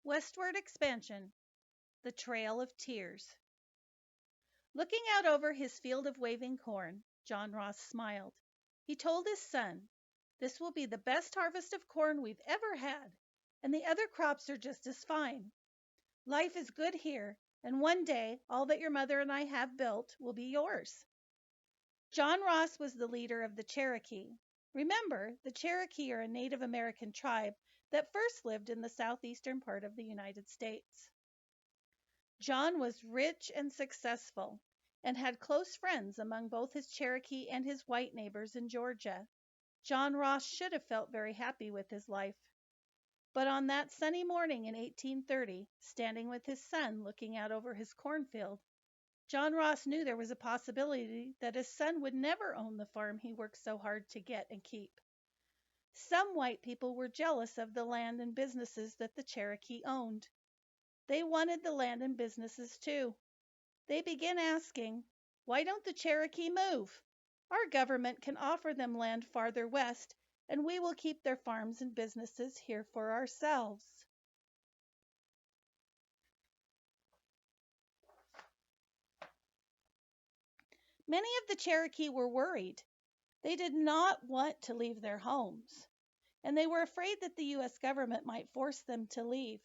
Westward expansion, the Trail of Tears. Looking out over his field of waving corn, John Ross smiled. He told his son, "This will be the best harvest of corn we've ever had, and the other crops are just as fine. Life is good here, and one day all that your mother and I have built will be yours." John Ross was the leader of the Cherokee. Remember, the Cherokee are a Native American tribe that first lived in the southeastern part of the United States. John was rich and successful and had close friends among both his Cherokee and his white neighbors in Georgia. John Ross should have felt very happy with his life. But on that sunny morning in 1830, standing with his son looking out over his cornfield, John Ross knew there was a possibility that his son would never own the farm he worked so hard to get and keep. Some white people were jealous of the land and businesses that the Cherokee owned. They wanted the land and businesses too. They began asking, "Why don't the Cherokee move? Our government can offer them land farther west, and we will keep their farms and businesses here for ourselves." Many of the Cherokee were worried. They did not want to leave their homes, and they were afraid that the U.S. government might force them to leave.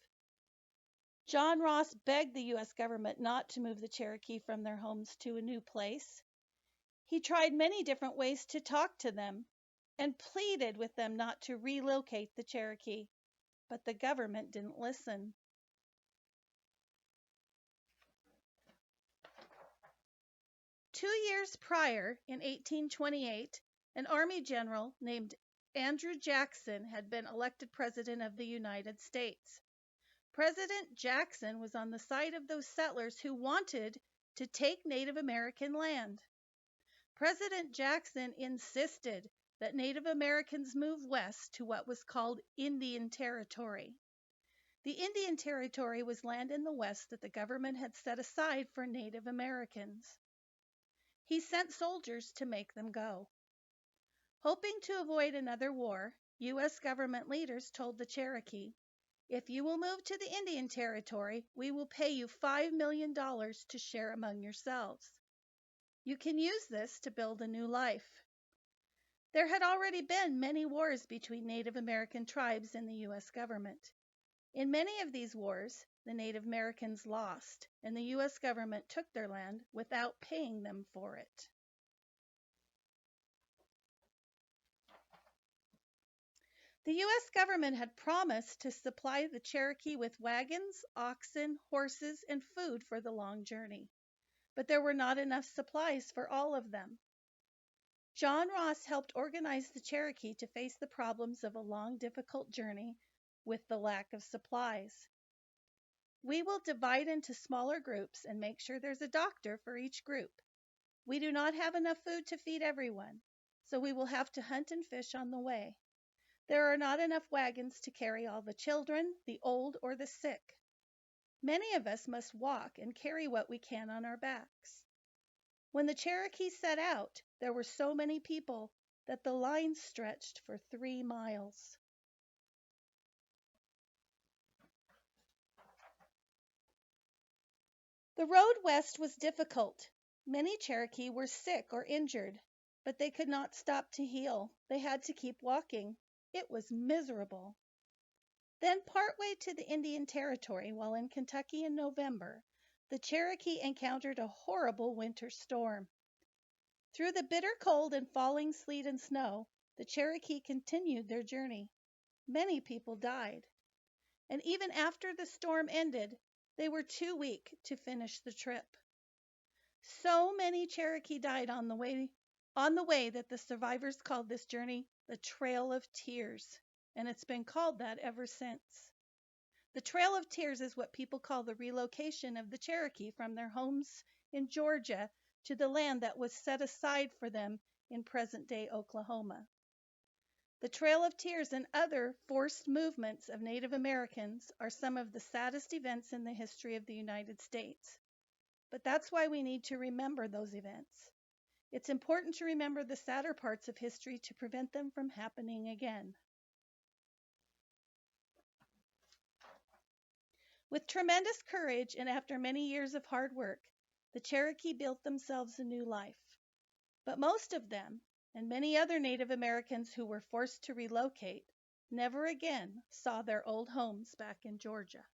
John Ross begged the U.S. government not to move the Cherokee from their homes to a new place. He tried many different ways to talk to them and pleaded with them not to relocate the Cherokee, but the government didn't listen. Two years prior, in 1828, an Army general named Andrew Jackson had been elected President of the United States. President Jackson was on the side of those settlers who wanted to take Native American land. President Jackson insisted that Native Americans move west to what was called Indian Territory. The Indian Territory was land in the west that the government had set aside for Native Americans. He sent soldiers to make them go. Hoping to avoid another war, U.S. government leaders told the Cherokee, "If you will move to the Indian Territory, we will pay you $5 million to share among yourselves. You can use this to build a new life." There had already been many wars between Native American tribes and the U.S. government. In many of these wars, the Native Americans lost, and the U.S. government took their land without paying them for it. The U.S. government had promised to supply the Cherokee with wagons, oxen, horses, and food for the long journey, but there were not enough supplies for all of them. John Ross helped organize the Cherokee to face the problems of a long, difficult journey with the lack of supplies. "We will divide into smaller groups and make sure there's a doctor for each group. We do not have enough food to feed everyone, so we will have to hunt and fish on the way. There are not enough wagons to carry all the children, the old, or the sick. Many of us must walk and carry what we can on our backs." When the Cherokee set out, there were so many people that the line stretched for 3 miles. The road west was difficult. Many Cherokee were sick or injured, but they could not stop to heal. They had to keep walking. It was miserable. Then, partway to the Indian Territory, while in Kentucky in November, the Cherokee encountered a horrible winter storm. Through the bitter cold and falling sleet and snow, the Cherokee continued their journey. Many people died. And even after the storm ended, they were too weak to finish the trip. So many Cherokee died on the way that the survivors called this journey the Trail of Tears, and it's been called that ever since. The Trail of Tears is what people call the relocation of the Cherokee from their homes in Georgia to the land that was set aside for them in present-day Oklahoma. The Trail of Tears and other forced movements of Native Americans are some of the saddest events in the history of the United States. But that's why we need to remember those events. It's important to remember the sadder parts of history to prevent them from happening again. With tremendous courage and after many years of hard work, the Cherokee built themselves a new life. But most of them, and many other Native Americans who were forced to relocate, never again saw their old homes back in Georgia.